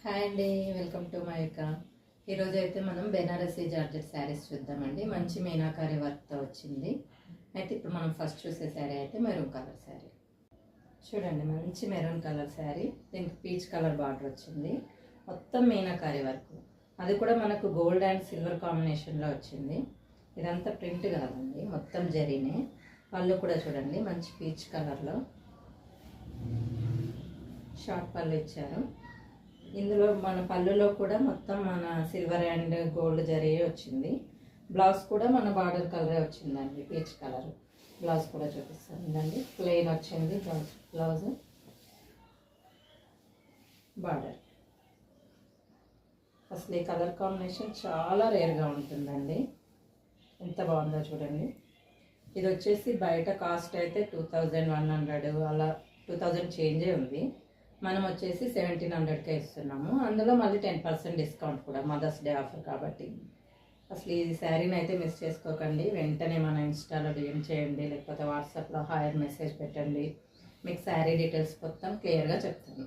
Hi అండి, welcome to my యొక్క. ఈరోజు అయితే మనం బెనారసీ జార్జెట్ శారీస్ చూద్దామండి. మంచి మీనాకారి వర్క్తో వచ్చింది. అయితే ఇప్పుడు మనం ఫస్ట్ చూసే శారీ అయితే మెరూన్ కలర్ శారీ. చూడండి, మంచి మెరూన్ కలర్ శారీ, దీనికి పీచ్ కలర్ బార్డర్ వచ్చింది. మొత్తం మీనాకారి వర్క్, అది కూడా మనకు గోల్డ్ అండ్ సిల్వర్ కాంబినేషన్లో వచ్చింది. ఇదంతా ప్రింట్ కాదండి, మొత్తం జరీనే. పళ్ళు కూడా చూడండి, మంచి పీచ్ కలర్లో షార్ట్ పళ్ళు ఇచ్చారు. ఇందులో మన పళ్ళులో కూడా మొత్తం మన సిల్వర్ అండ్ గోల్డ్ జరీ వచ్చింది. బ్లౌజ్ కూడా మన బార్డర్ కలరే వచ్చిందండి, పీచ్ కలర్. బ్లౌజ్ కూడా చూపిస్తుందండి, ప్లెయిన్ వచ్చింది బ్లౌజ్. బార్డర్ అసలు ఈ కలర్ కాంబినేషన్ చాలా రేర్గా ఉంటుందండి. ఎంత బాగుందో చూడండి. ఇది వచ్చేసి బయట కాస్ట్ అయితే 2100 అలా 2000 చేంజే ఉంది. మనం వచ్చేసి 1700కే ఇస్తున్నాము. అందులో మళ్ళీ 10% డిస్కౌంట్ కూడా, మదర్స్ డే ఆఫర్ కాబట్టి. అసలు ఈ శారీని అయితే మిస్ చేసుకోకండి. వెంటనే మన ఇన్స్టాలో డిఎం చేయండి, లేకపోతే వాట్సాప్లో హాయర్ మెసేజ్ పెట్టండి. మీకు శారీ డీటెయిల్స్ మొత్తం క్లియర్గా చెప్తాను.